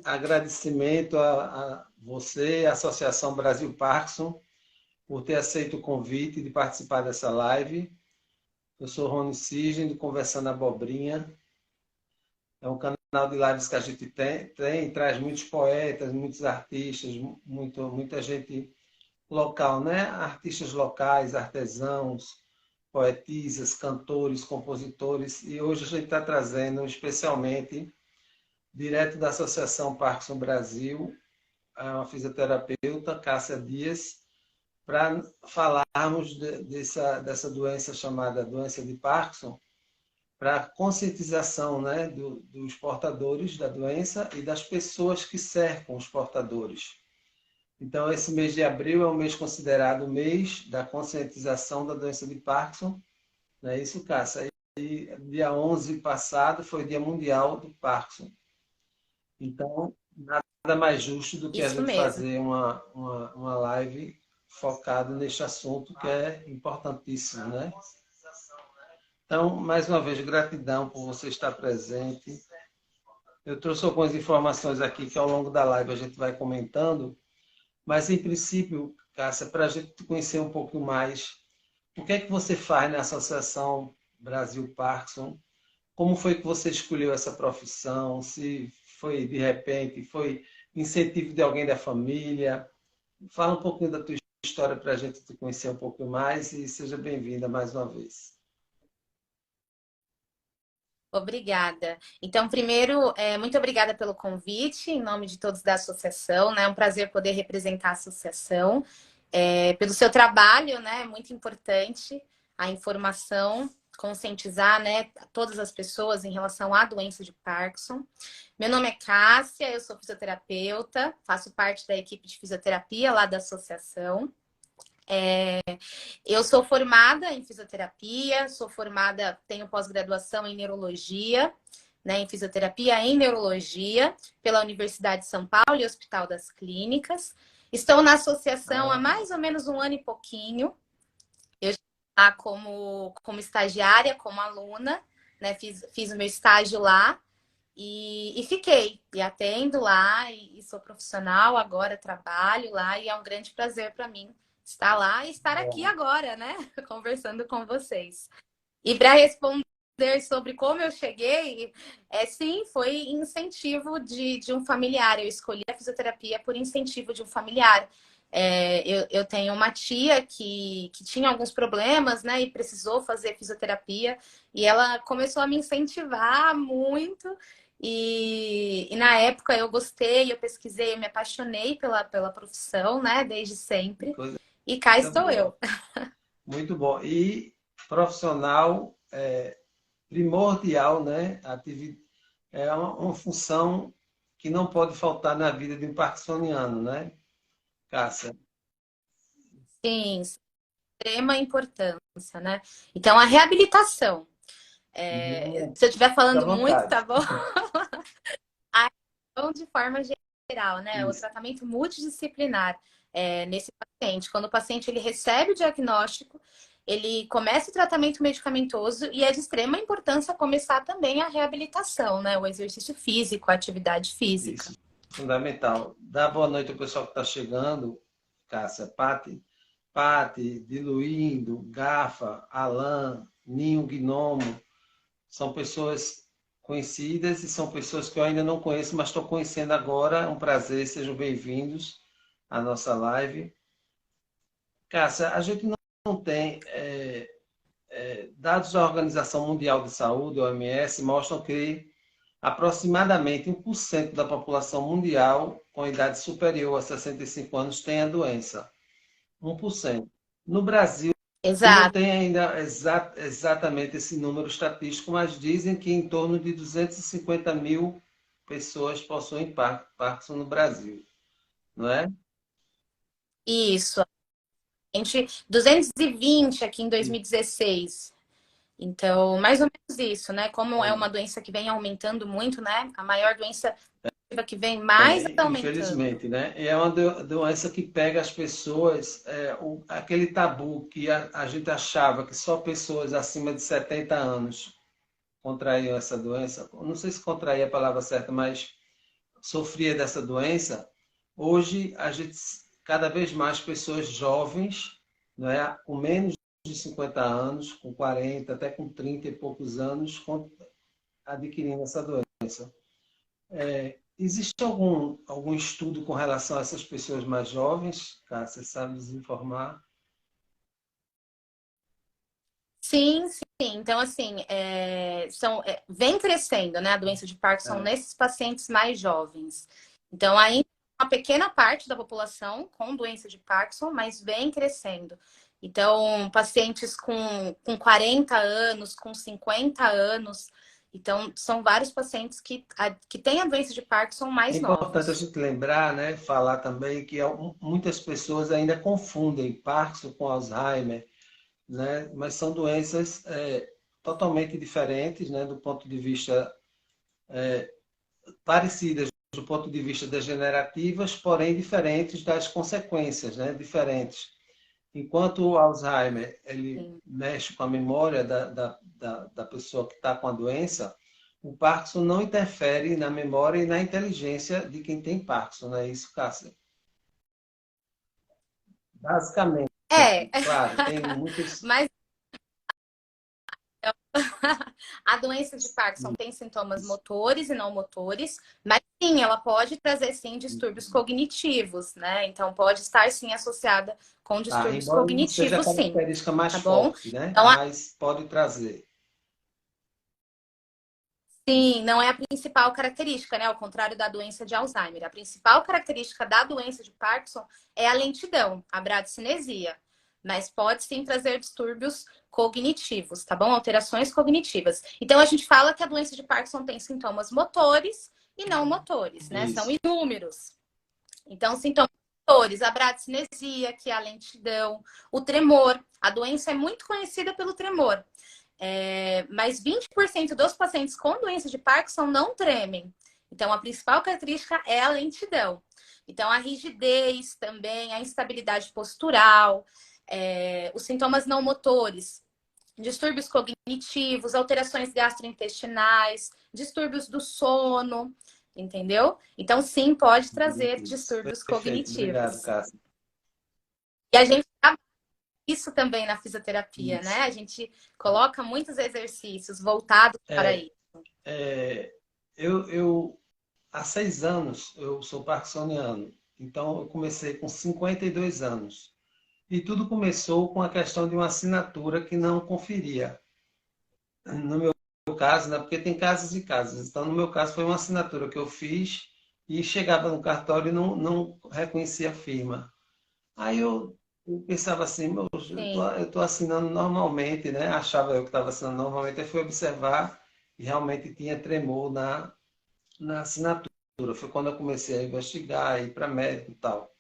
Agradecimento a você, a Associação Brasil Parkinson, por ter aceito o convite de participar dessa live. Eu sou Rony Sigem, do Conversando Abobrinha. É um canal de lives que a gente tem traz muitos poetas, muitos artistas, muita gente local, né? Artistas locais, artesãos, poetisas, cantores, compositores. E hoje a gente está trazendo especialmente, direto da Associação Parkinson Brasil, uma fisioterapeuta, Cássia Dias, para falarmos dessa doença chamada doença de Parkinson, para conscientização, né, dos portadores da doença e das pessoas que cercam os portadores. Então, esse mês de abril é um mês considerado o mês da conscientização da doença de Parkinson. Não é isso, Cássia? E dia 11 passado foi o Dia Mundial do Parkinson. Então, nada mais justo do que a Isso gente mesmo. fazer uma live focada neste assunto que é importantíssimo, né? Então, mais uma vez, gratidão por você estar presente. Eu trouxe algumas informações aqui que ao longo da live a gente vai comentando, mas em princípio, Cássia, para a gente te conhecer um pouco mais, o que é que você faz na Associação Brasil Parkinson? Como foi que você escolheu essa profissão? Se foi de repente, foi incentivo de alguém da família? Fala um pouquinho da tua história para a gente te conhecer um pouco mais e seja bem-vinda mais uma vez. Obrigada. Então, primeiro, muito obrigada pelo convite, em nome de todos da associação, né? É um prazer poder representar a associação. Pelo seu trabalho, né? É muito importante a informação, conscientizar, né, todas as pessoas em relação à doença de Parkinson. Meu nome é Cássia, eu sou fisioterapeuta, faço parte da equipe de fisioterapia lá da associação. Eu sou formada em fisioterapia, tenho pós-graduação em neurologia, né, em fisioterapia em neurologia, pela Universidade de São Paulo e Hospital das Clínicas. Estou na associação há mais ou menos um ano e pouquinho. Eu já como estagiária, como aluna, né, fiz o meu estágio lá e fiquei. E atendo lá, e sou profissional, agora trabalho lá, e é um grande prazer para mim estar lá e estar aqui Bom, agora, né? Conversando com vocês. E para responder sobre como eu cheguei, sim, foi incentivo de um familiar. Eu escolhi a fisioterapia por incentivo de um familiar. Eu tenho uma tia que tinha alguns problemas, né? E precisou fazer fisioterapia. E ela começou a me incentivar muito. E na época eu gostei, eu pesquisei, eu me apaixonei pela profissão, né? Desde sempre. coisa E cá estou boa. eu. Muito bom. E profissional primordial, né? É uma função que não pode faltar na vida de um parkinsoniano, né, Cássia? Sim, extrema importância, né? Então, a reabilitação. Se eu estiver Fica à falando muito, vontade. tá bom? A reabilitação de forma geral, né? O Isso. tratamento multidisciplinar nesse paciente. Quando o paciente ele recebe o diagnóstico, ele começa o tratamento medicamentoso e é de extrema importância começar também a reabilitação, né? O exercício físico, a atividade física. Isso, fundamental. Dá boa noite ao pessoal que está chegando. Cássia, Pati, Diluindo, Gafa, Alan, Ninho Gnomo. São pessoas conhecidas e são pessoas que eu ainda não conheço, mas estou conhecendo agora. É um prazer, sejam bem-vindos à nossa live. Cássia, a gente não tem dados da Organização Mundial de Saúde, OMS, mostram que aproximadamente 1% da população mundial com idade superior a 65 anos tem a doença. 1%. No Brasil, não Exato. tem ainda exatamente esse número estatístico, mas dizem que em torno de 250 mil pessoas possuem Parkinson no Brasil, não é? Isso. A gente, 220 aqui em Isso. 2016. Então, mais ou menos isso, né? Como é É, uma doença que vem aumentando muito, né? A maior doença que vem mais aumentando. infelizmente, né? E é uma doença que pega as pessoas, aquele tabu que a gente achava que só pessoas acima de 70 anos contraíam essa doença. Não sei se contrair é a palavra certa, mas sofria dessa doença, hoje a gente, cada vez mais pessoas jovens, né, com menos de 50 anos, com 40, até com 30 e poucos anos, adquirindo essa doença. Existe algum estudo com relação a essas pessoas mais jovens? Você sabe nos informar? Sim, sim. Então, assim, vem crescendo, né, a doença de Parkinson É. nesses pacientes mais jovens. Então, ainda uma pequena parte da população com doença de Parkinson, mas vem crescendo. Então, pacientes com 40 anos, com 50 anos. Então, são vários pacientes que têm a doença de Parkinson É mais importante a novos. gente lembrar, né, falar também que muitas pessoas ainda confundem Parkinson com Alzheimer, né, mas são doenças totalmente diferentes, né, do ponto de vista parecidas do ponto de vista degenerativas, porém diferentes das consequências, né, diferentes. Enquanto o Alzheimer ele Sim. mexe com a memória da pessoa que está com a doença, o Parkinson não interfere na memória e na inteligência de quem tem Parkinson, não é isso, Cássia? Basicamente, É, claro, tem muitas. mas a doença de Parkinson tem sintomas motores e não motores, mas sim, ela pode trazer sim distúrbios cognitivos, né? Então pode estar sim associada com Tá, distúrbios embora não seja a cognitivos, sim, característica mais tá bom? forte, né? Então, Mas pode trazer. sim, não é a principal característica, né? Ao contrário da doença de Alzheimer. A principal característica da doença de Parkinson é a lentidão, a bradicinesia. Mas pode sim trazer distúrbios cognitivos, tá bom? Alterações cognitivas. Então a gente fala que a doença de Parkinson tem sintomas motores e não motores, né? São Isso. inúmeros. Então, sintomas motores, a bradicinesia, que é a lentidão, o tremor. A doença é muito conhecida pelo tremor. Mas 20% dos pacientes com doença de Parkinson não tremem. Então, a principal característica é a lentidão. Então, a rigidez também, a instabilidade postural, os sintomas não motores, distúrbios cognitivos, alterações gastrointestinais, distúrbios do sono, entendeu? Então, sim, pode trazer Isso. distúrbios Perfeito. Obrigado, cognitivos. Cássia. E a gente isso também na fisioterapia, né? Isso. A gente coloca muitos exercícios voltados para É, isso. é, eu, há 6 anos, eu sou parkinsoniano. Então, eu comecei com 52 anos. E tudo começou com a questão de uma assinatura que não conferia. No meu caso, né? Porque tem casos e casos. Então, no meu caso, foi uma assinatura que eu fiz e chegava no cartório e não reconhecia a firma. Aí eu pensava assim, meu, Sim, eu tô assinando normalmente, né? Achava eu que estava assinando normalmente. Aí fui observar e realmente tinha tremor na assinatura. Foi quando eu comecei a investigar, ir para médico e tal.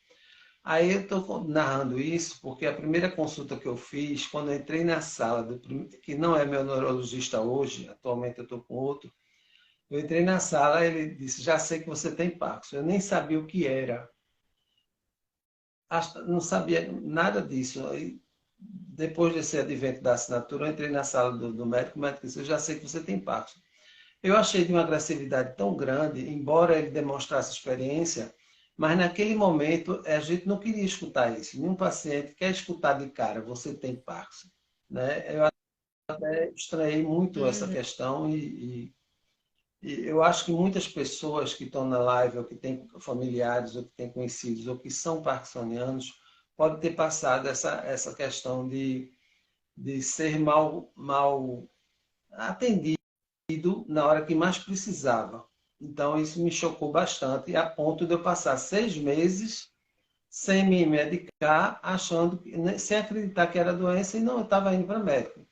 Aí eu estou narrando isso porque a primeira consulta que eu fiz, quando eu entrei na sala, que não é meu neurologista hoje, atualmente eu estou com outro, eu entrei na sala, ele disse, já sei que você tem Parkinson. Eu nem sabia o que era, não sabia nada disso. Aí, depois desse advento da assinatura, eu entrei na sala do médico, o médico disse, eu já sei que você tem Parkinson. Eu achei de uma agressividade tão grande, embora ele demonstrasse experiência, mas naquele momento a gente não queria escutar isso. Nenhum paciente quer escutar de cara, você tem Parkinson. Né? Eu até estranhei muito essa uhum, questão e eu acho que muitas pessoas que estão na live, ou que têm familiares, ou que têm conhecidos, ou que são parkinsonianos, podem ter passado essa questão de ser mal atendido na hora que mais precisava. Então, isso me chocou bastante, a ponto de eu passar 6 meses sem me medicar, achando, sem acreditar que era doença, e não, eu estava indo para médico.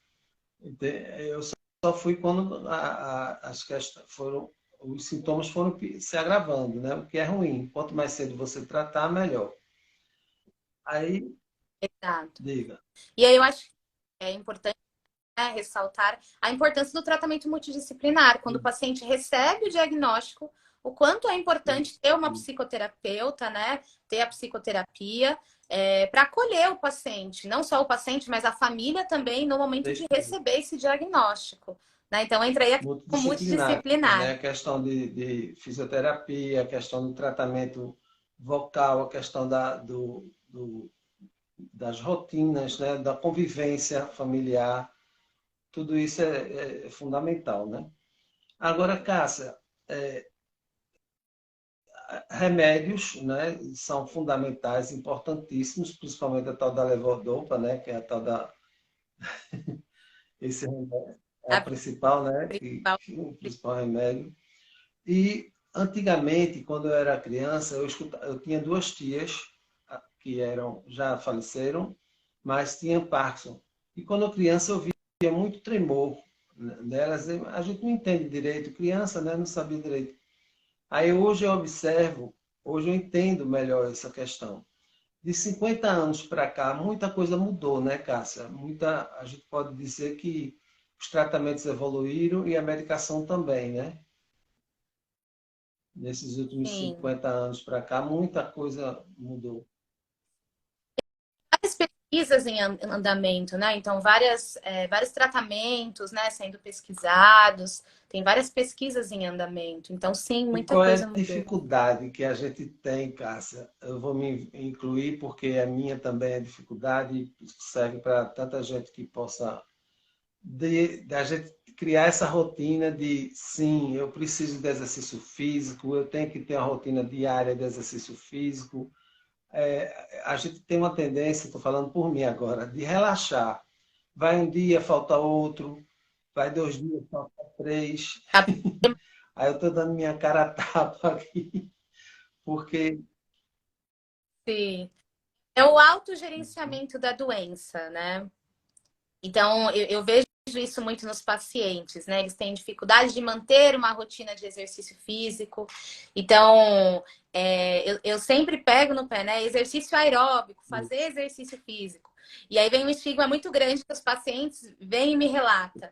Eu só fui quando as questões foram, os sintomas foram se agravando, né? O que é ruim. Quanto mais cedo você tratar, melhor. Aí, exato. diga. E aí eu acho que é importante, né, ressaltar a importância do tratamento multidisciplinar. Quando o paciente recebe o diagnóstico, o quanto é importante ter uma psicoterapeuta, né? Ter a psicoterapia para acolher o paciente, não só o paciente, mas a família também no momento de receber esse diagnóstico. né? Então entra aí a questão multidisciplinar, né? multidisciplinar. A questão de fisioterapia, a questão do tratamento vocal, a questão das rotinas, né? Da convivência familiar, tudo isso é fundamental, né? Agora, Cássia, remédios, né, são fundamentais, importantíssimos, principalmente a tal da levodopa, né, que é a tal da esse remédio, é a A principal, né, principal. o principal remédio. E antigamente, quando eu era criança, eu tinha duas tias que já faleceram, mas tinham Parkinson. E quando eu criança eu via muito tremor nelas. A gente não entende direito, criança, né, não sabia direito. Aí hoje eu observo, hoje eu entendo melhor essa questão. De 50 anos para cá, muita coisa mudou, né, Cássia? A gente pode dizer que os tratamentos evoluíram e a medicação também, né? Nesses últimos Sim. 50 anos para cá, muita coisa mudou. Várias pesquisas em andamento, né? Então, vários tratamentos, né, sendo pesquisados, tem várias pesquisas em andamento. Então, sim, E muita qual é coisa a mudou. dificuldade que a gente tem, Cássia? Eu vou me incluir porque a minha também é dificuldade e serve para tanta gente que possa a gente criar essa rotina de sim, eu preciso de exercício físico, eu tenho que ter uma rotina diária de exercício físico. A gente tem uma tendência, estou falando por mim agora, de relaxar. Vai um dia, falta outro, vai 2 dias, falta três. Aí eu estou dando minha cara a tapa aqui, porque Sim. É o autogerenciamento da doença, né? Então, eu vejo isso muito nos pacientes, né? Eles têm dificuldade de manter uma rotina de exercício físico. Então, eu sempre pego no pé, né? Exercício aeróbico, fazer exercício físico. E aí vem um estigma muito grande que os pacientes vêm e me relatam.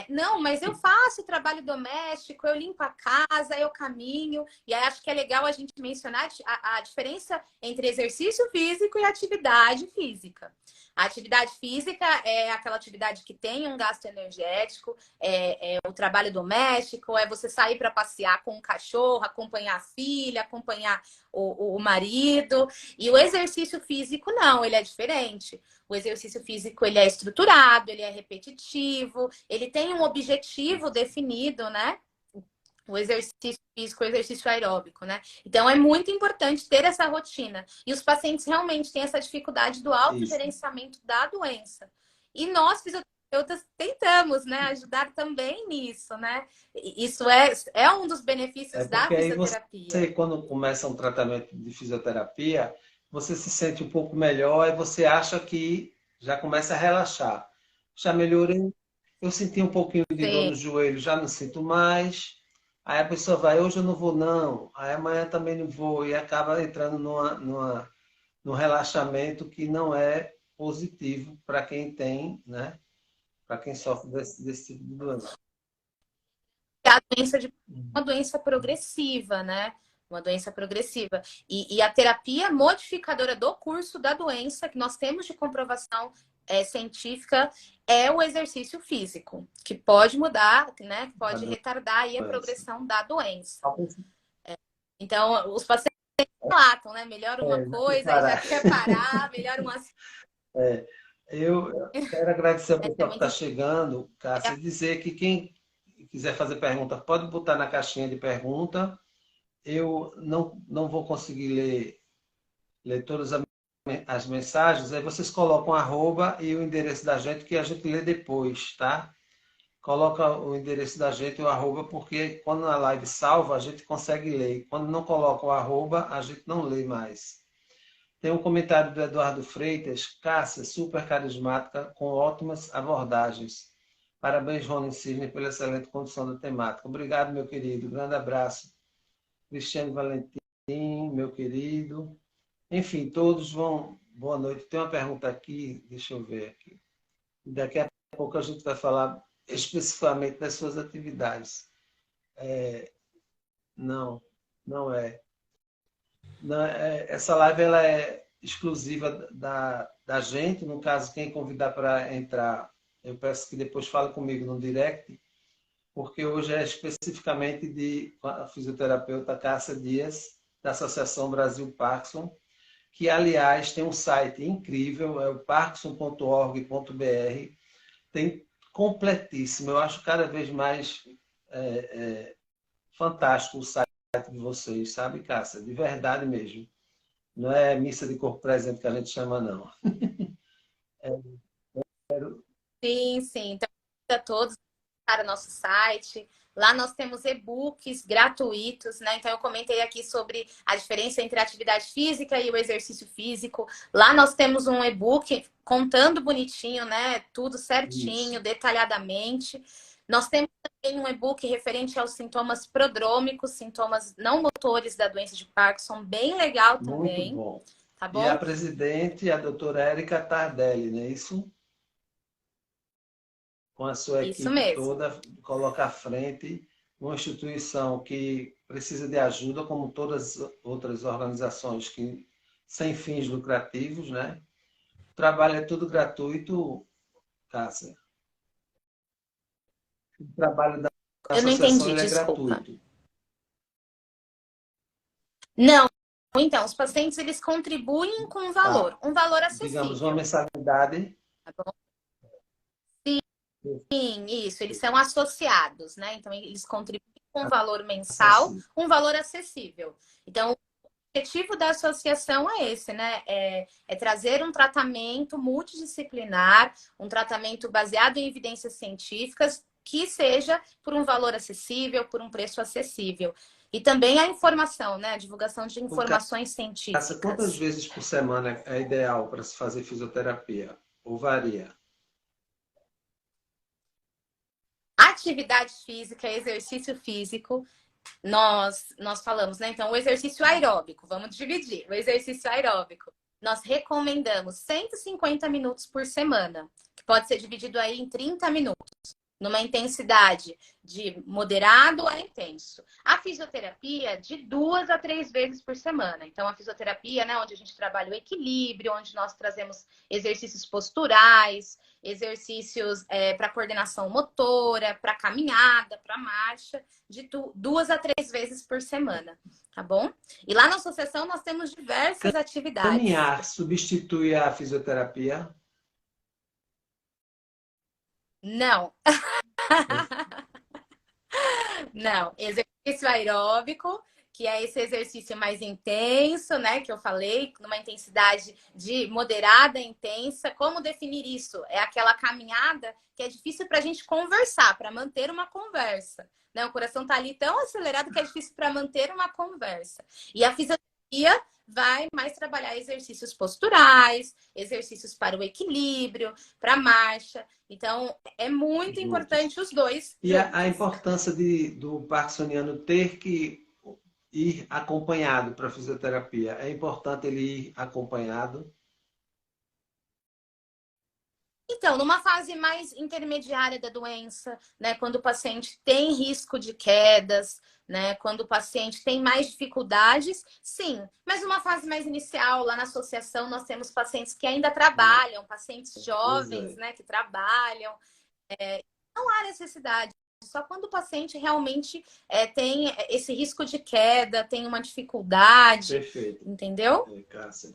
Não, mas eu faço trabalho doméstico, eu limpo a casa, eu caminho. E aí acho que é legal a gente mencionar a diferença entre exercício físico e atividade física. A atividade física é aquela atividade que tem um gasto energético, é o trabalho doméstico, é você sair para passear com o cachorro, acompanhar a filha, acompanhar o marido. E o exercício físico, não, ele é diferente. O exercício físico, ele é estruturado, ele é repetitivo, ele tem um objetivo definido, né? O exercício físico, o exercício aeróbico, né? Então é muito importante ter essa rotina. E os pacientes realmente têm essa dificuldade do isso. autogerenciamento da doença. E nós, fisioterapeutas, tentamos, né, ajudar também nisso, né? Isso é um dos benefícios da Porque aí fisioterapia. você, quando começa um tratamento de fisioterapia, você se sente um pouco melhor e você acha que já começa a relaxar. Já melhorei, eu senti um pouquinho de dor Sim. no joelho, já não sinto mais. Aí a pessoa vai, hoje eu não vou não, aí amanhã também não vou, e acaba entrando num relaxamento que não é positivo para quem tem, né? Para quem sofre desse tipo de doença. A doença de uma doença progressiva, né? Uma doença progressiva. E a terapia modificadora do curso da doença, que nós temos de comprovação científica, é o exercício físico, que pode mudar, né? Que A pode retardar aí a doença. progressão da doença. Então, os pacientes relatam, né? Melhora uma Já quer coisa, aí já parar. quer parar, melhora uma. Eu quero agradecer ao É pessoal que muito está chegando, Cássia, e dizer que quem quiser fazer pergunta, pode botar na caixinha de pergunta. Eu não vou conseguir ler todas as mensagens, aí vocês colocam arroba e o endereço da gente, que a gente lê depois, tá? Coloca o endereço da gente e o arroba, porque quando a live salva, a gente consegue ler. Quando não coloca o arroba, a gente não lê mais. Tem um comentário do Eduardo Freitas. Cássia, super carismática, com ótimas abordagens. Parabéns, Rony Cisne, pela excelente condução da temática. Obrigado, meu querido. Grande abraço. Cristiane Valentim, meu querido. Enfim, todos vão. Boa noite. Tem uma pergunta aqui, deixa eu ver aqui. Daqui a pouco a gente vai falar especificamente das suas atividades. Não, não é. Essa live ela é exclusiva da gente. No caso, quem convidar para entrar, eu peço que depois fale comigo no direct, porque hoje é especificamente de a fisioterapeuta Cássia Dias, da Associação Brasil Parkinson, que, aliás, tem um site incrível, é o parkinson.org.br, tem completíssimo. Eu acho cada vez mais fantástico o site de vocês, sabe, Cássia? De verdade mesmo. Não é missa de corpo presente que a gente chama, não. Sim, sim. Então, convido a todos para o nosso site. Lá nós temos e-books gratuitos, né? Então, eu comentei aqui sobre a diferença entre a atividade física e o exercício físico. Lá nós temos um e-book contando bonitinho, né? Tudo certinho, Isso. detalhadamente. Nós temos também um e-book referente aos sintomas prodrômicos, sintomas não motores da doença de Parkinson, bem legal Muito também, bom. tá E a bom? presidente, a doutora Érica Tardelli, não é isso? Com a sua Isso equipe mesmo. toda, coloca à frente uma instituição que precisa de ajuda, como todas as outras organizações que sem fins lucrativos, né? O trabalho é tudo gratuito, Cássia. O trabalho da Eu não associação entendi, ele é desculpa. gratuito. Não. Então, os pacientes eles contribuem com Tá. um valor Digamos, uma acessível, mensalidade. tá bom? Sim, isso, eles são associados, né? Então, eles contribuem com um valor mensal, Acessível. um valor acessível. Então, o objetivo da associação é esse, né? É trazer um tratamento multidisciplinar, um tratamento baseado em evidências científicas, que seja por um valor acessível, por um preço acessível. E também a informação, né? A divulgação de O informações Cássia, quantas científicas. vezes por semana é ideal para se fazer fisioterapia? Ou varia? Atividade física, exercício físico, nós falamos, né? Então, o exercício aeróbico, vamos dividir. O exercício aeróbico, nós recomendamos 150 minutos por semana, que pode ser dividido aí em 30 minutos, numa intensidade de moderado a intenso. A fisioterapia, de 2 a 3 vezes por semana. Então, a fisioterapia, né, onde a gente trabalha o equilíbrio, onde nós trazemos exercícios posturais, exercícios para coordenação motora, para caminhada, para marcha, de 2 a 3 vezes por semana, tá bom? E lá na associação nós temos diversas atividades. Caminhar substitui a fisioterapia? Não, não. Exercício aeróbico, que é esse exercício mais intenso, né? Que eu falei, numa intensidade de moderada a intensa. Como definir isso? É aquela caminhada que é difícil para a gente conversar, para manter uma conversa. Né? O coração tá ali tão acelerado que é difícil para manter uma conversa. E a fisioterapia vai mais trabalhar exercícios posturais, exercícios para o equilíbrio, para a marcha. Então, é muito Juntos. importante os dois E a juntos. importância do parkinsoniano ter que ir acompanhado para a fisioterapia. É importante ele ir acompanhado. Então, numa fase mais intermediária da doença, né, quando o paciente tem risco de quedas, né, quando o paciente tem mais dificuldades, sim. Mas numa fase mais inicial, lá na associação, nós temos pacientes que ainda trabalham, pacientes Pois jovens, é, né, que trabalham. Não há necessidade. Só quando o paciente realmente tem esse risco de queda, tem uma dificuldade, perfeito, entendeu? Cássia.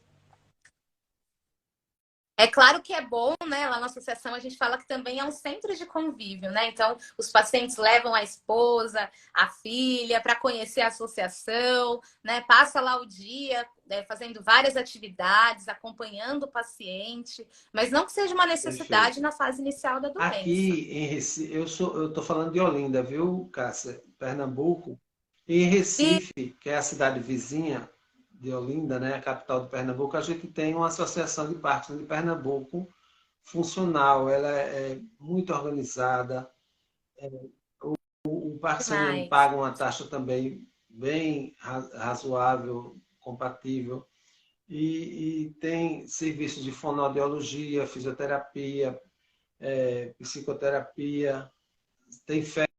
É claro que é bom, né? Lá na associação a gente fala que também é um centro de convívio, né? Então, os pacientes levam a esposa, a filha para conhecer a associação, né? Passa lá o dia, né, fazendo várias atividades, acompanhando o paciente, mas não que seja uma necessidade Perfeito. na fase inicial da doença. Aqui em Recife, eu estou falando de Olinda, viu, Cássia? Pernambuco. Em E Recife, que é a cidade vizinha de Olinda, né, a capital de Pernambuco, a gente tem uma associação de Parkinson de Pernambuco funcional. Ela é muito organizada. O Parkinsoniano demais. paga uma taxa também bem razoável, compatível. E tem serviços de fonoaudiologia, fisioterapia, psicoterapia, tem festas,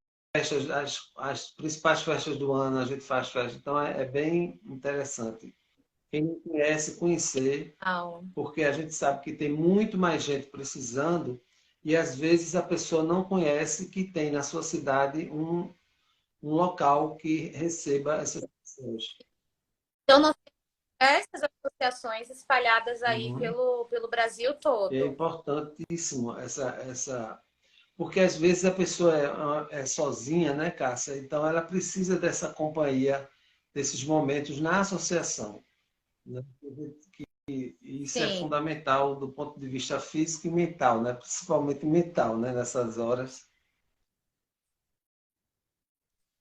as principais festas do ano, a gente faz festa, então é bem interessante. Quem não conhece, conhecer, Au. porque a gente sabe que tem muito mais gente precisando e às vezes a pessoa não conhece que tem na sua cidade um local que receba essas pessoas. Então, nós temos diversas associações espalhadas aí Uhum. pelo Brasil E é todo. importantíssimo porque às vezes a pessoa é sozinha, né, Cássia? Então ela precisa dessa companhia, desses momentos na associação, né? E isso é Sim. fundamental do ponto de vista físico e mental, né? Principalmente mental, né? Nessas horas.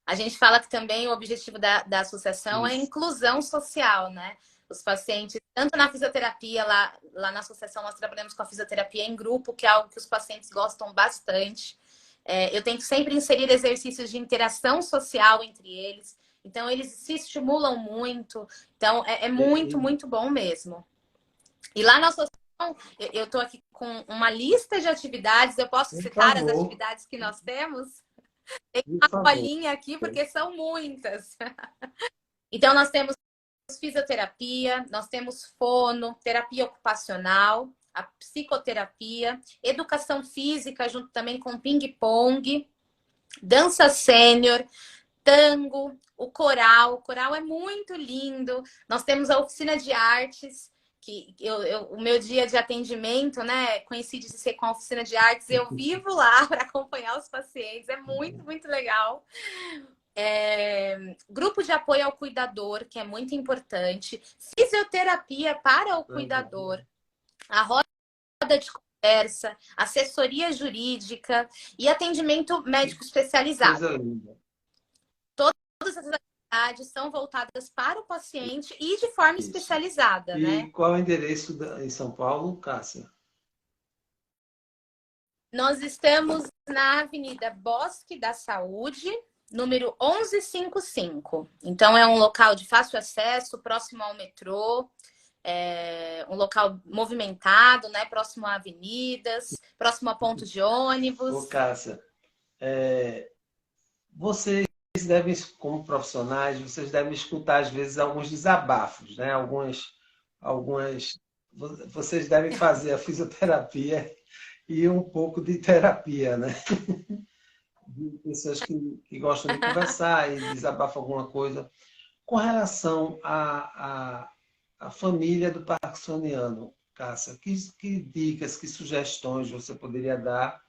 A gente fala que também o objetivo da associação é a Isso. inclusão social, né? Os pacientes, tanto na fisioterapia, lá na associação nós trabalhamos com a fisioterapia em grupo, que é algo que os pacientes gostam bastante. Eu tento sempre inserir exercícios de interação social entre eles. Então, eles se estimulam muito. Então, é muito, E, muito bom mesmo. E lá na associação, eu estou aqui com uma lista de atividades. Eu posso por citar as favor, atividades que nós temos? Tem por uma favor. colinha aqui, porque são muitas. Então, nós temos fisioterapia, nós temos fono, terapia ocupacional, a psicoterapia, educação física, junto também com ping-pong, dança sênior, tango, o coral. O coral é muito lindo. Nós temos a oficina de artes, que o meu dia de atendimento, né, coincide de ser com a oficina de artes. Eu vivo lá para acompanhar os pacientes. É muito, muito legal. Grupo de apoio ao cuidador, que é muito importante. Fisioterapia para o Legal. cuidador. A roda de conversa, assessoria jurídica e atendimento médico Coisa especializado. linda. Todas essas atividades são voltadas para o paciente e de forma Isso. especializada, E né? qual é o endereço em São Paulo, Cássia? Nós estamos na Avenida Bosque da Saúde, número 1155. Então, é um local de fácil acesso, próximo ao metrô, um local movimentado, né? Próximo a avenidas, próximo a pontos de Ô, ônibus. Cássia, vocês devem, como profissionais, vocês devem escutar às vezes alguns desabafos, né? Algumas, vocês devem fazer a fisioterapia e um pouco de terapia, né? De pessoas que gostam de conversar e desabafam alguma coisa. Com relação à família do parkinsoniano, Cássia, que dicas, que sugestões você poderia dar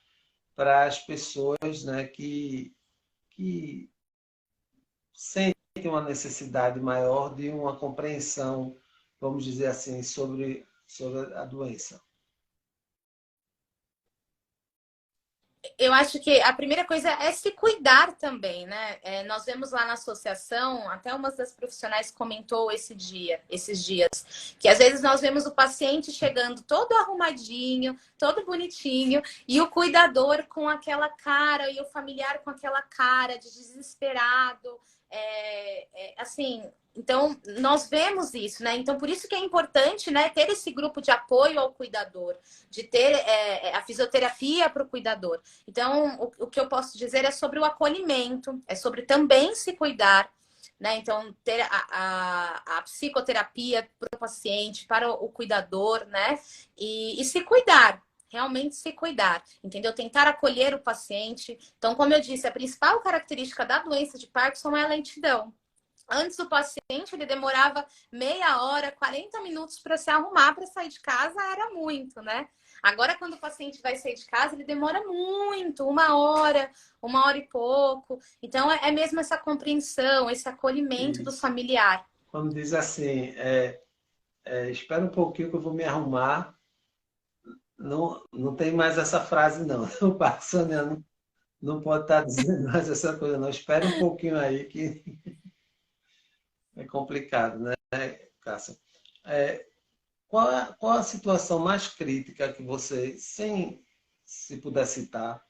para as pessoas, né, que sentem uma necessidade maior de uma compreensão, vamos dizer assim, sobre a doença? Eu acho que a primeira coisa é se cuidar também, né? Nós vemos lá na associação, até uma das profissionais comentou esses dias, que às vezes nós vemos o paciente chegando todo arrumadinho, todo bonitinho, e o cuidador com aquela cara, e o familiar com aquela cara de desesperado. Assim, então nós vemos isso, né? Então, por isso que é importante, né, ter esse grupo de apoio ao cuidador, de ter a fisioterapia para o cuidador. Então, o que eu posso dizer é sobre o acolhimento, é sobre também se cuidar, né? Então, ter a psicoterapia para o paciente, para o cuidador, né? E se cuidar, realmente se cuidar, entendeu? Tentar acolher o paciente. Então, como eu disse, a principal característica da doença de Parkinson é a lentidão. Antes o paciente ele demorava meia hora, 40 minutos para se arrumar para sair de casa, era muito, né? Agora, quando o paciente vai sair de casa, ele demora muito, uma hora e pouco. Então, é mesmo essa compreensão, esse acolhimento do Isso. familiar. Quando diz assim, espera um pouquinho que eu vou me arrumar, não, não tem mais essa frase, não. O parkinsoniano não pode estar dizendo mais essa coisa, não. Espera um pouquinho aí que é complicado, né, Cássia? É, qual a situação mais crítica que você, sem se puder citar,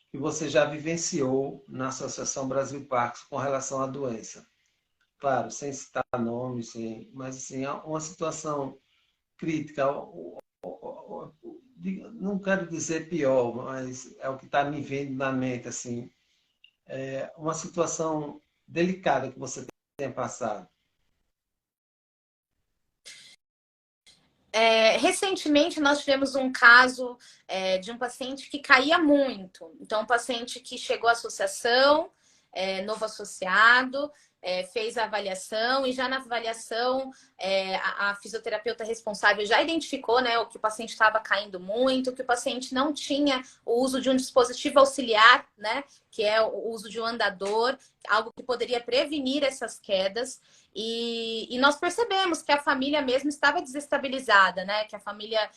que você já vivenciou na Associação Brasil Parkinson com relação à doença? Claro, sem citar nomes, mas assim, uma situação crítica, não quero dizer pior, mas é o que está me vindo na mente, assim, uma situação delicada que você tenha passado. Recentemente, nós tivemos um caso de um paciente que caía muito. Então, um paciente que chegou à associação, novo associado, fez a avaliação e já na avaliação a fisioterapeuta responsável já identificou, né, o que o paciente estava caindo muito, que o paciente não tinha o uso de um dispositivo auxiliar, né, que é o uso de um andador, algo que poderia prevenir essas quedas. E nós percebemos que a família mesmo estava desestabilizada, né? Que a família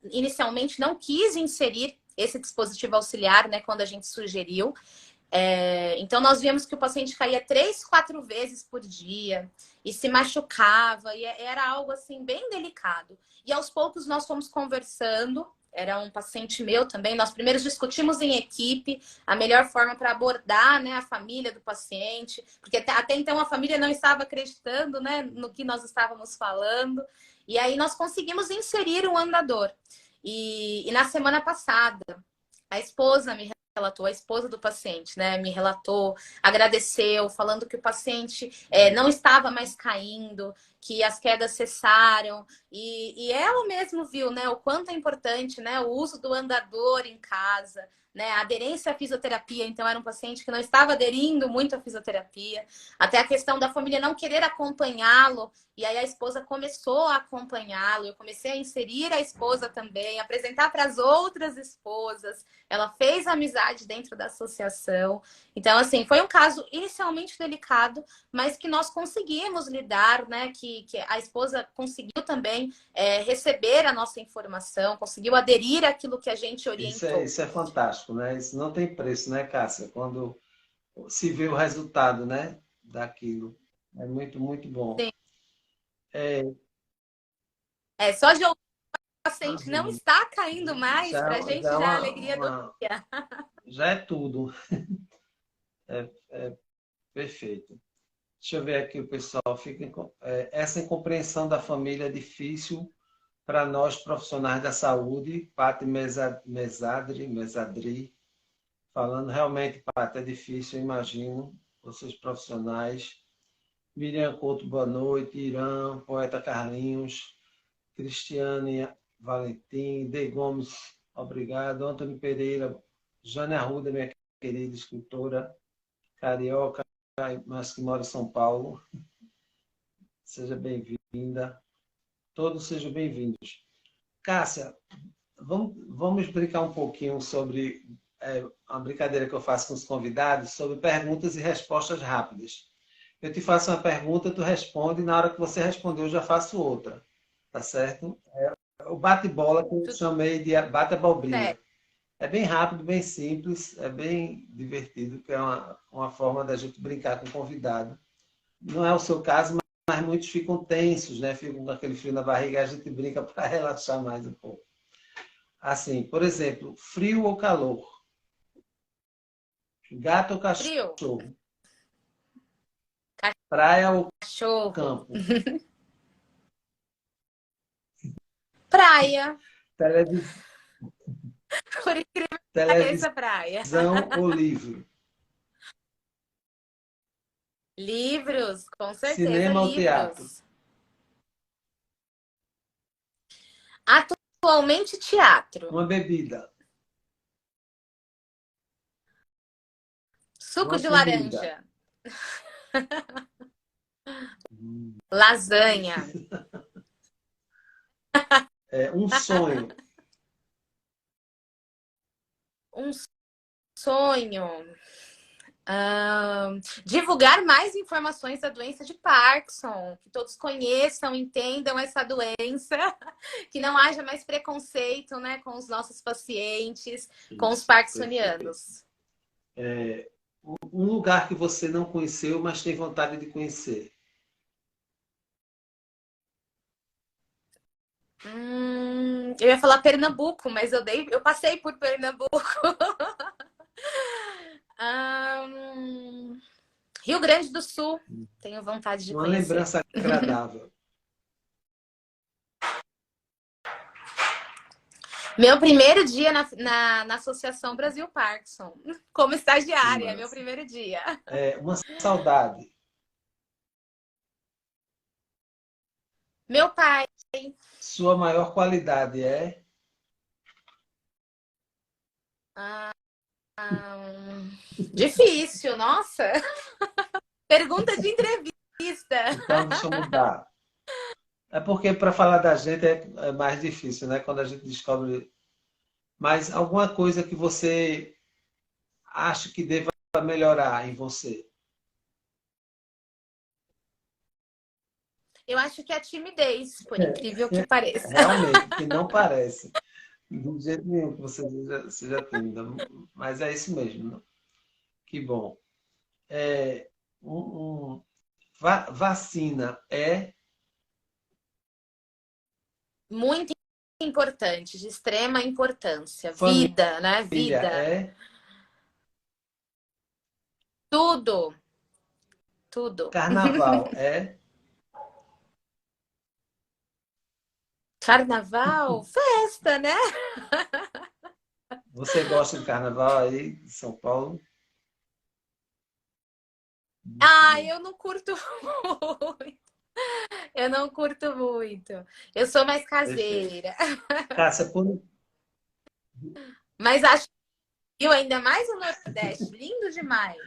inicialmente não quis inserir esse dispositivo auxiliar, né? Quando a gente sugeriu. Então, nós vimos que o paciente caía 3, 4 vezes por dia e se machucava, e era algo assim bem delicado. E aos poucos nós fomos conversando. Era um paciente meu também. Nós primeiro discutimos em equipe a melhor forma para abordar, né, a família do paciente, porque até então a família não estava acreditando, né, no que nós estávamos falando. E aí nós conseguimos inserir um andador. E na semana passada, a esposa me relatou, a esposa do paciente, né, me relatou, agradeceu, falando que o paciente não estava mais caindo, que as quedas cessaram, e ela mesmo viu, né, o quanto é importante, né, o uso do andador em casa, né, a aderência à fisioterapia. Então, era um paciente que não estava aderindo muito à fisioterapia, até a questão da família não querer acompanhá-lo, e aí a esposa começou a acompanhá-lo, eu comecei a inserir a esposa também, apresentar para as outras esposas, ela fez amizade dentro da associação. Então, assim, foi um caso inicialmente delicado, mas que nós conseguimos lidar, né? Que a esposa conseguiu também receber a nossa informação, conseguiu aderir àquilo que a gente orientou. Isso é fantástico, né? Isso não tem preço, né, Cássia? Quando se vê o resultado, né, daquilo. É muito, muito bom. Sim. É, Só de ouvir o paciente não imagina, está caindo mais, para a já gente é já é a alegria do dia. já é tudo. Perfeito. Deixa eu ver aqui o pessoal. Essa incompreensão da família é difícil para nós profissionais da saúde. Pati Mesadri, falando realmente, Pati, é difícil, eu imagino, vocês profissionais. Miriam Couto, boa noite. Irã, poeta Carlinhos, Cristiane Valentim, De Gomes, obrigado. Antônio Pereira, Jane Arruda, minha querida escritora, carioca, mas que mora em São Paulo. Seja bem-vinda. Todos sejam bem-vindos. Cássia, vamos brincar um pouquinho sobre uma brincadeira que eu faço com os convidados sobre perguntas e respostas rápidas. Eu te faço uma pergunta, tu responde, e na hora que você responder, eu já faço outra. Tá certo? O bate-bola que eu chamei de bate-abobrinha. É bem rápido, bem simples, é bem divertido, que é uma forma da gente brincar com o convidado. Não é o seu caso, mas muitos ficam tensos, né? Ficam com aquele frio na barriga, a gente brinca para relaxar mais um pouco. Assim, por exemplo, frio ou calor? Gato ou Frio. cachorro? Praia ou Cachorro. campo? Praia. Televisão Por incrível que pareça, praia. ou livro? Livros, com certeza, Cinema ou teatro? livros. Atualmente, teatro. Uma bebida? Suco Uma de comida? laranja. Lasanha. Um sonho? Um sonho. Divulgar mais informações da doença de Parkinson, que todos conheçam, entendam essa doença, que não haja mais preconceito, né, com os nossos pacientes, com os parkinsonianos. Um lugar que você não conheceu, mas tem vontade de conhecer. Eu ia falar Pernambuco, mas eu passei por Pernambuco. Rio Grande do Sul, tenho vontade de conhecer. Uma lembrança agradável. Meu primeiro dia na Associação Brasil Parkinson, como estagiária, meu primeiro dia. Uma saudade. Meu pai. Sua maior qualidade é? Ah, difícil, nossa. Pergunta de entrevista. Então, deixa eu mudar. É porque para falar da gente é mais difícil, né? Quando a gente descobre. Mas alguma coisa que você acha que deva melhorar em você? Eu acho que é a timidez, por incrível que pareça. Realmente, que não parece. De jeito nenhum que você seja tímida. Mas é isso mesmo. Né? Que bom. É, vacina é Muito importante, de extrema importância. família Vida, né? Vida. é Tudo, tudo. carnaval é Carnaval, festa, né? você gosta de carnaval aí de São Paulo? Ah, eu não curto muito. Eu não curto muito. Eu sou mais Perfeito. caseira. Cássia, Mas acho que ainda mais o Nordeste, lindo demais.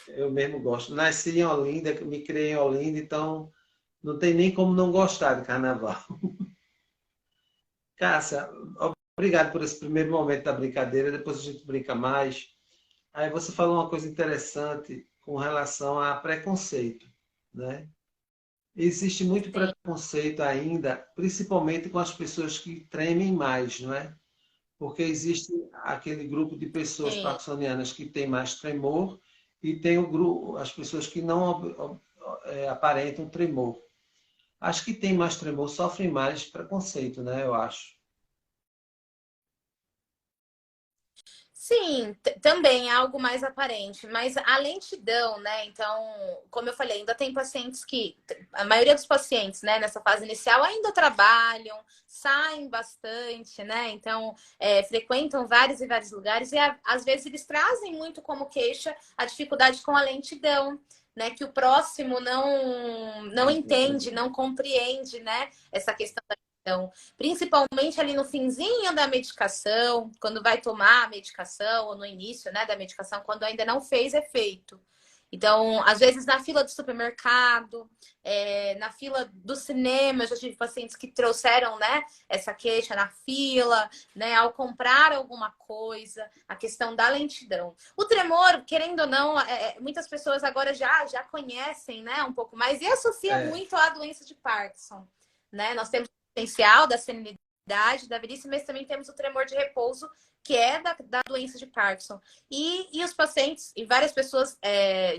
eu mesmo gosto. Nasci em Olinda, me criei em Olinda, então não tem nem como não gostar de carnaval. Cássia, obrigado por esse primeiro momento da brincadeira, depois a gente brinca mais. Aí você falou uma coisa interessante com relação a preconceito, né? Existe muito Sim, preconceito ainda, principalmente com as pessoas que tremem mais, não é? Porque existe aquele grupo de pessoas sim. parkinsonianas que tem mais tremor e tem o grupo, as pessoas que não aparentam tremor. Acho que tem mais tremor sofrem mais preconceito, né? Eu acho. Sim, também é algo mais aparente, mas a lentidão, né? Então, como eu falei, ainda tem pacientes que, a maioria dos pacientes, né, nessa fase inicial ainda trabalham, saem bastante, né? Então, frequentam vários e vários lugares e às vezes eles trazem muito como queixa a dificuldade com a lentidão. Né, que o próximo não entende, não compreende, né, essa questão da lentidão. Principalmente ali no finzinho da medicação, quando vai tomar a medicação, ou no início, né, da medicação, quando ainda não fez efeito. Então, às vezes na fila do supermercado, na fila do cinema, eu já tive pacientes que trouxeram, né, essa queixa na fila, né, ao comprar alguma coisa, a questão da lentidão. O tremor, querendo ou não, muitas pessoas agora já conhecem, né, um pouco mais e associa É, muito à doença de Parkinson, né? Nós temos potencial da senilidade, da velhice, mas também temos o tremor de repouso, que é da doença de Parkinson. E os pacientes, e várias pessoas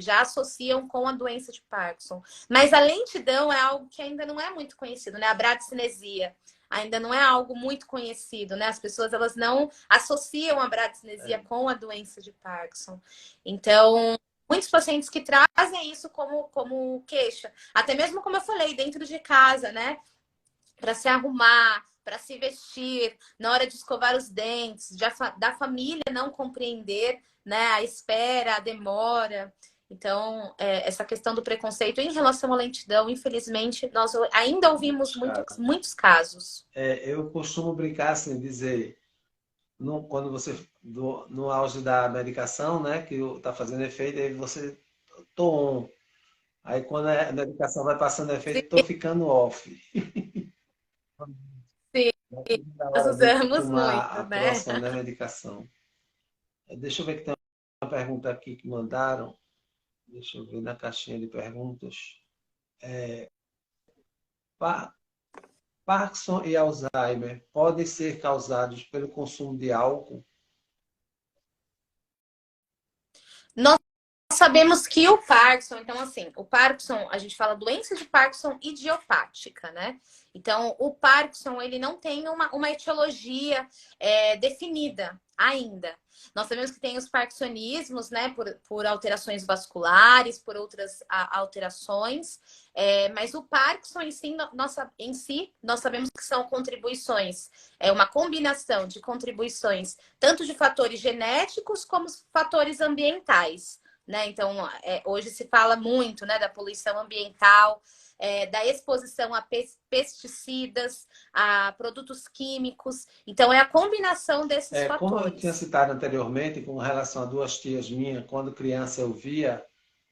já associam com a doença de Parkinson. Mas a lentidão é algo que ainda não é muito conhecido, né? A bradicinesia ainda não é algo muito conhecido, né? As pessoas elas não associam a bradicinesia com a doença de Parkinson. Então, muitos pacientes que trazem isso como queixa. Até mesmo, como eu falei, dentro de casa, né? Para se arrumar, para se vestir, na hora de escovar os dentes, da família não compreender, né, a espera, a demora. Então, essa questão do preconceito em relação à lentidão, infelizmente, nós ainda ouvimos muitos casos. muitos casos. Eu costumo brincar assim, dizer, quando você, no auge da medicação, né, que está fazendo efeito, aí você, tô on. Aí quando a medicação vai passando efeito, estou ficando off. Sim, Na nós hora de usamos tomar muito, a né? próxima, né, medicação. Deixa eu ver que tem uma pergunta aqui que mandaram. Deixa eu ver na caixinha de perguntas. Pa- Parkinson e Alzheimer podem ser causados pelo consumo de álcool? Nós sabemos que o Parkinson, então assim, o Parkinson, a gente fala doença de Parkinson idiopática, né? Então, o Parkinson, ele não tem uma etiologia definida ainda. Nós sabemos que tem os parkinsonismos, né, por alterações vasculares, por outras alterações, mas o Parkinson em si, nós sabemos que são contribuições, uma combinação de contribuições, tanto de fatores genéticos como fatores ambientais. Né? Então, hoje se fala muito, né, da poluição ambiental, da exposição a pesticidas, a produtos químicos. Então, é a combinação desses Como eu tinha fatores. citado anteriormente, com relação a duas tias minhas, quando criança eu via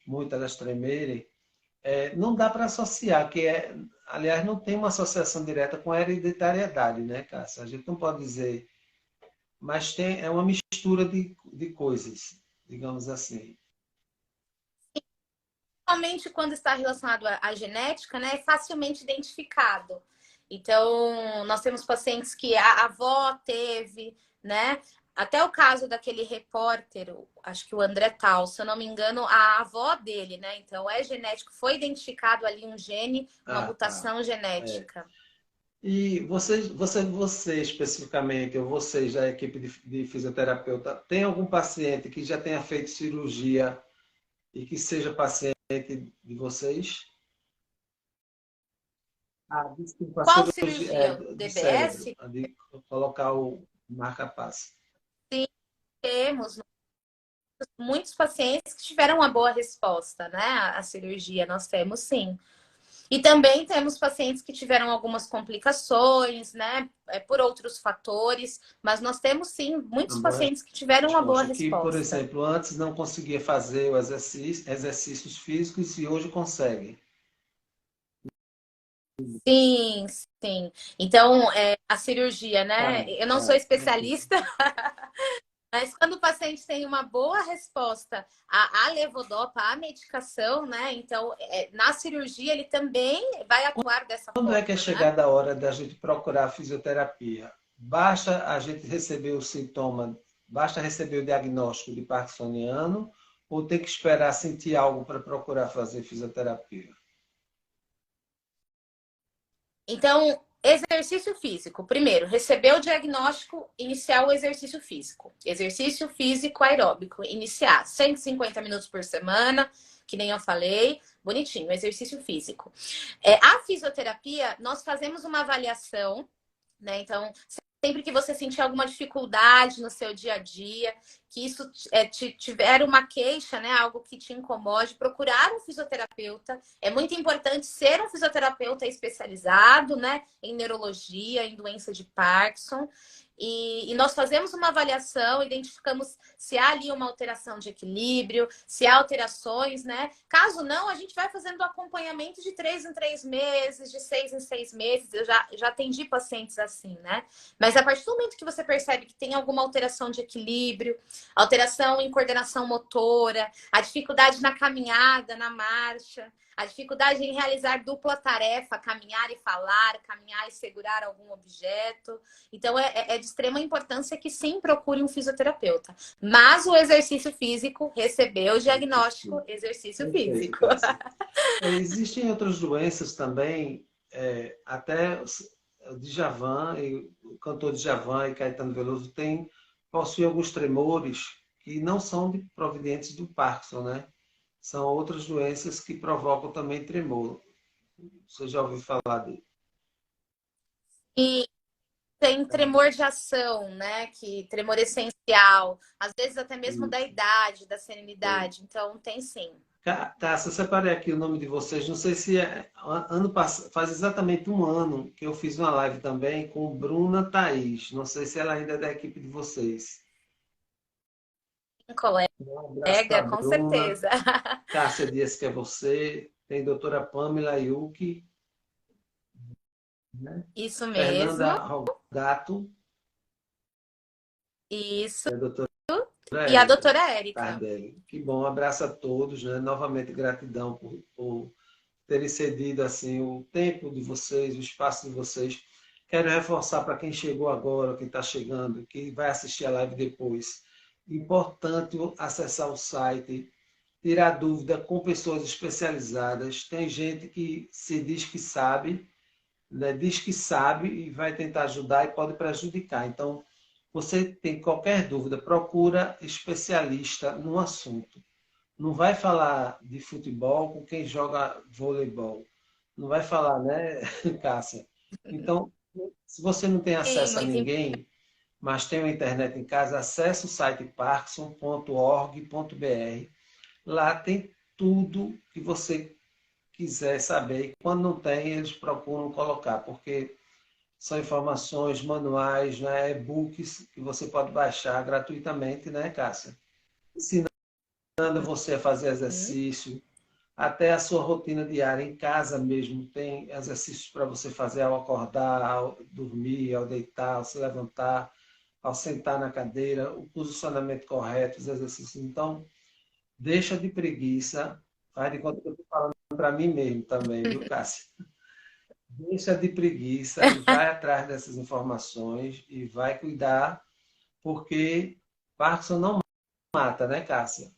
muitas das tremerem, não dá para associar, aliás, não tem uma associação direta com a hereditariedade, né, Cássia? A gente não pode dizer, mas é uma mistura de coisas, digamos assim. Principalmente quando está relacionado à genética, né, é facilmente identificado. Então, nós temos pacientes que a avó teve, né? Até o caso daquele repórter, acho que o André Tal, se eu não me engano, a avó dele, né? Então, é genético, foi identificado ali um gene, uma Ah, tá. mutação É. genética. E você especificamente, ou vocês da equipe de fisioterapeuta, tem algum paciente que já tenha feito cirurgia e que seja paciente de vocês? Ah, desculpa, a Qual cirurgia cirurgia? do cérebro, DBS? a de colocar o marca-passo. Sim, temos muitos pacientes que tiveram uma boa resposta, né? À cirurgia, nós temos sim. E também temos pacientes que tiveram algumas complicações, né, por outros fatores, mas nós temos sim muitos Uma boa pacientes que tiveram uma boa resposta. Que, por resposta. exemplo, antes não conseguia fazer exercícios físicos e hoje consegue. Sim, sim. Então, a cirurgia, né? Tá, Eu não sou tá, tranquilo. especialista, mas quando o paciente tem uma boa resposta à levodopa, à medicação, né? Então, na cirurgia ele também vai atuar dessa Quando é que é forma, né? chegada a hora da gente procurar fisioterapia? Basta a gente receber o sintoma, basta receber o diagnóstico de parkinsoniano ou tem que esperar sentir algo para procurar fazer fisioterapia? Então, exercício físico. Primeiro, receber o diagnóstico, iniciar o exercício físico. Exercício físico aeróbico. Iniciar 150 minutos por semana, que nem eu falei. Bonitinho, exercício físico. A fisioterapia, nós fazemos uma avaliação, né? Então, sempre que você sentir alguma dificuldade no seu dia a dia, que isso tiver uma queixa, né, algo que te incomode, procurar um fisioterapeuta. É muito importante ser um fisioterapeuta especializado, né, em neurologia, em doença de Parkinson. E nós fazemos uma avaliação, identificamos se há ali uma alteração de equilíbrio, se há alterações, né? Caso não, a gente vai fazendo acompanhamento de 3 em 3 meses, de 6 em 6 meses. Eu já atendi pacientes assim, né? Mas a partir do momento que você percebe que tem alguma alteração de equilíbrio, alteração em coordenação motora, a dificuldade na caminhada, na marcha, a dificuldade em realizar dupla tarefa, caminhar e falar, caminhar e segurar algum objeto. Então, é de extrema importância que sim procure um fisioterapeuta. Mas o exercício físico, recebeu o diagnóstico, exercício Perfeito, físico. Cássia. Existem outras doenças também, até o Djavan, o cantor Djavan e Caetano Veloso possuem alguns tremores que não são provenientes do Parkinson, né? São outras doenças que provocam também tremor. Você já ouviu falar dele? E tem tremor de ação, né? Que tremor essencial, às vezes até mesmo da idade, da É. serenidade. Então, tem sim. Cássia, eu separei aqui o nome de vocês. Não sei se ano passado, faz exatamente um ano que eu fiz uma live também com Bruna Thaís. Não sei se ela ainda é da equipe de vocês. Um abraço Colega, para com Bruna. certeza. Cássia Dias, que é você. Tem a doutora Pamela Yuki, né? Isso Fernanda mesmo, Rogato, isso. e a doutora E a Érica doutora Érica. Tardelli. Que bom, um abraço a todos, né? Novamente, gratidão por terem cedido assim, o tempo de vocês, o espaço de vocês. Quero reforçar para quem chegou agora, quem está chegando, que vai assistir a live depois. Importante acessar o site, tirar dúvida com pessoas especializadas. Tem gente que se diz que sabe, né? Diz que sabe e vai tentar ajudar e pode prejudicar. Então, você tem qualquer dúvida, procura especialista no assunto. Não vai falar de futebol com quem joga voleibol. Não vai falar, né, Cássia? Então, se você não tem Sim, acesso a muito ninguém, mas tem uma internet em casa, acesse o site parkinson.org.br. Lá tem tudo que você quiser saber. E quando não tem, eles procuram colocar, porque são informações, manuais, né, e-books que você pode baixar gratuitamente, né, Cássia? Ensinando você a fazer Uhum. exercício, até a sua rotina diária em casa mesmo. Tem exercícios para você fazer ao acordar, ao dormir, ao deitar, ao se levantar, ao sentar na cadeira, o posicionamento correto, os exercícios. Então, deixa de preguiça, faz de conta que eu estou falando para mim mesmo também, viu, Cássia? Deixa de preguiça e vai atrás dessas informações e vai cuidar, porque Parkinson não mata, né, Cássia?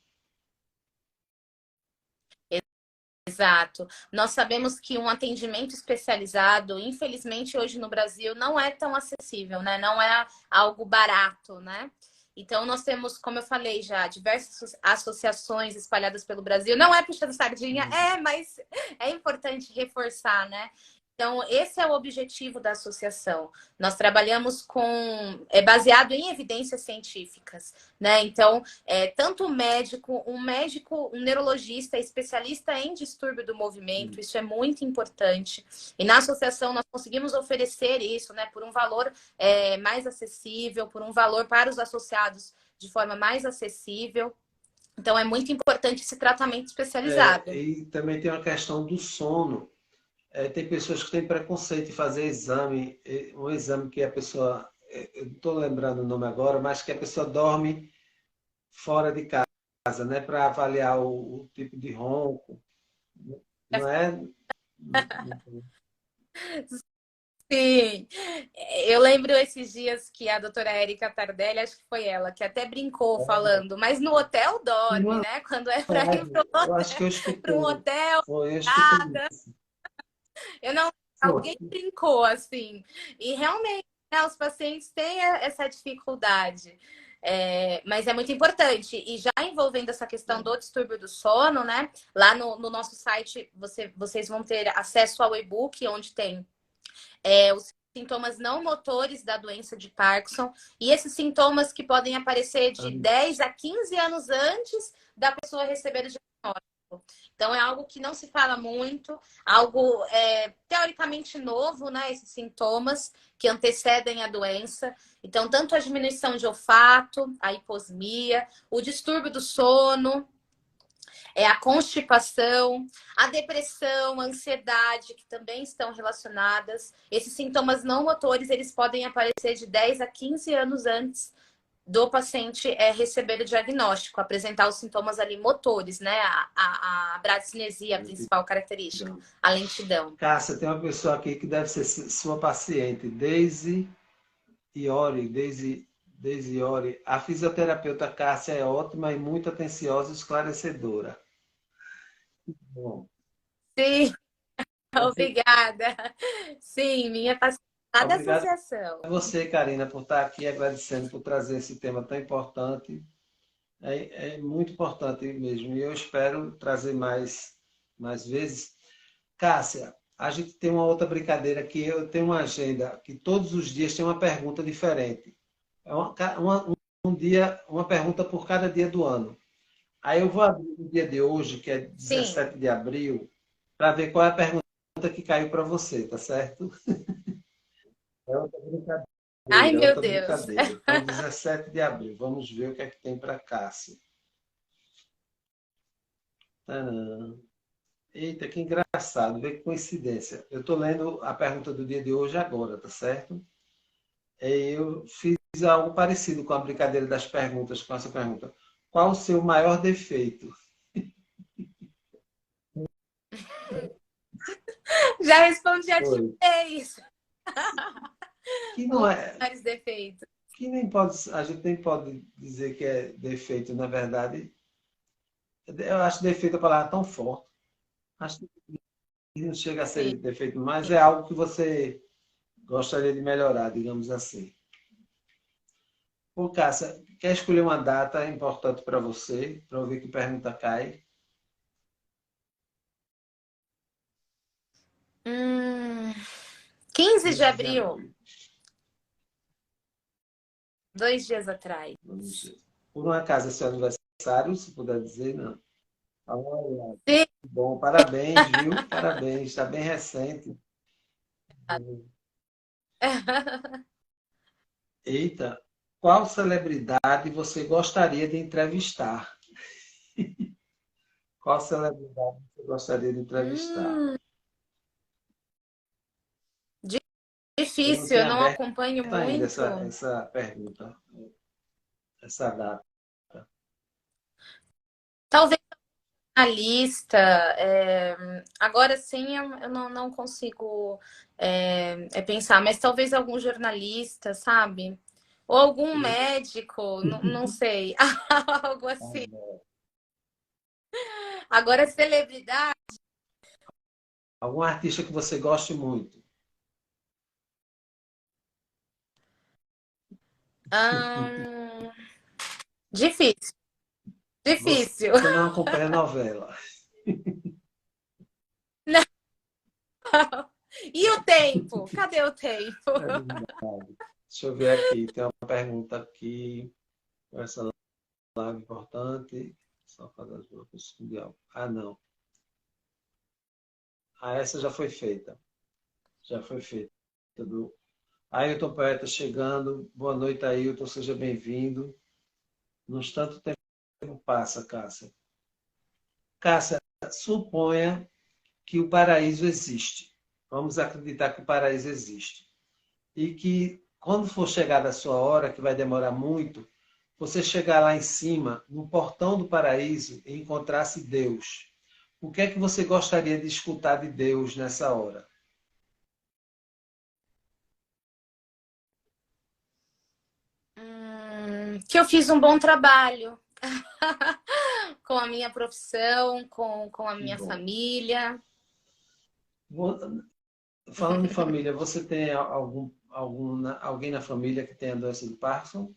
Exato. Nós sabemos que um atendimento especializado, infelizmente, hoje no Brasil, não é tão acessível, né? Não é algo barato, né? Então, nós temos, como eu falei já, diversas associações espalhadas pelo Brasil. Não é puxando sardinha, mas é importante reforçar, né? Então, esse é o objetivo da associação. Nós trabalhamos baseado em evidências científicas, né? Então, tanto um neurologista, especialista em distúrbio do movimento, isso é muito importante. E na associação nós conseguimos oferecer isso, né, por um valor mais acessível, por um valor para os associados de forma mais acessível. Então, é muito importante esse tratamento especializado. E também tem uma questão do sono. Tem pessoas que têm preconceito em fazer exame, um exame que a pessoa, eu não estou lembrando o nome agora, mas que a pessoa dorme fora de casa, né, para avaliar o tipo de ronco, não é? Sim, eu lembro esses dias que a doutora Érica Tardelli, acho que foi ela, que até brincou falando, mas no hotel dorme, Uma né? Quando é para ir live, eu acho que eu para um escutei, hotel, eu escutei nada. isso. Eu não, Foi. alguém brincou assim. E realmente, né, os pacientes têm essa dificuldade. Mas é muito importante. E já envolvendo essa questão do distúrbio do sono, né? Lá no nosso site, vocês vão ter acesso ao e-book, onde tem os sintomas não motores da doença de Parkinson e esses sintomas que podem aparecer de 10 a 15 anos antes da pessoa receber o diagnóstico. Então, é algo que não se fala muito, algo teoricamente novo, né? Esses sintomas que antecedem a doença. Então, tanto a diminuição de olfato, a hiposmia, o distúrbio do sono, a constipação, a depressão, a ansiedade, que também estão relacionadas. Esses sintomas não motores, eles podem aparecer de 10 a 15 anos antes do paciente receber o diagnóstico, apresentar os sintomas ali motores, né? A bradicinesia, a principal característica, a lentidão. Cássia, tem uma pessoa aqui que deve ser sua paciente, Daisy Iori, Daisy Iori. A fisioterapeuta Cássia é ótima e muito atenciosa e esclarecedora. Bom, Sim, obrigada. Sim, minha paciente da obrigado associação. a você, Karina, por estar aqui agradecendo por trazer esse tema tão importante. É muito importante mesmo. E eu espero trazer mais vezes. Cássia, a gente tem uma outra brincadeira que eu tenho uma agenda que todos os dias tem uma pergunta diferente. É um dia, uma pergunta por cada dia do ano. Aí eu vou abrir o dia de hoje, que é Sim. 17 de abril, para ver qual é a pergunta que caiu para você, tá certo? É outra brincadeira, Ai, é meu outra Deus. brincadeira. Então, 17 de abril, vamos ver o que é que tem para Cássia. Tadã. Eita, que engraçado, vê que coincidência. Eu estou lendo a pergunta do dia de hoje agora, tá certo? Eu fiz algo parecido com a brincadeira das perguntas, com essa pergunta. Qual o seu maior defeito? Já respondi a ti Foi. isso. Que não Os é, maiores defeitos. que nem pode, a gente nem pode dizer que é defeito, na verdade. Eu acho defeito a palavra tão forte. Acho que não chega a Sim. ser defeito, mas é algo que você gostaria de melhorar, digamos assim. Ô, Cássia, quer escolher uma data importante para você, para ouvir que pergunta cai? 15 de 15 de abril, abril. 2 dias atrás. Vamos ver. Por um acaso é seu aniversário, se puder dizer, não. Olha, Sim. bom, parabéns, viu? Parabéns, está bem recente. Eita, qual celebridade você gostaria de entrevistar? Qual celebridade você gostaria de entrevistar? Hum, Eu não difícil, eu tenho não aberto acompanho ainda muito. essa pergunta, essa data. Talvez a lista. Agora sim, eu não consigo pensar, mas talvez algum jornalista, sabe? Ou algum médico, não sei. Algo assim. Agora, celebridade. Algum artista que você goste muito? hum, difícil, difícil. Você não acompanha novela. E o tempo? Cadê o tempo? É verdade. Deixa eu ver aqui, tem uma pergunta aqui. Essa live importante. Só fazer as blocos mundial. Ah, não. Ah, essa já foi feita. Já foi feita. Do Ailton Poeta chegando. Boa noite, Ailton. Seja bem-vindo. Nos tanto tempo passa, Cássia. Cássia, suponha que o paraíso existe. Vamos acreditar que o paraíso existe. E que quando for chegada a sua hora, que vai demorar muito, você chegar lá em cima, no portão do paraíso, e encontrasse Deus. O que é que você gostaria de escutar de Deus nessa hora? Que eu fiz um bom trabalho com a minha profissão, com a Que minha bom. família. Falando em família, você tem alguém na família que tem a doença do Parkinson?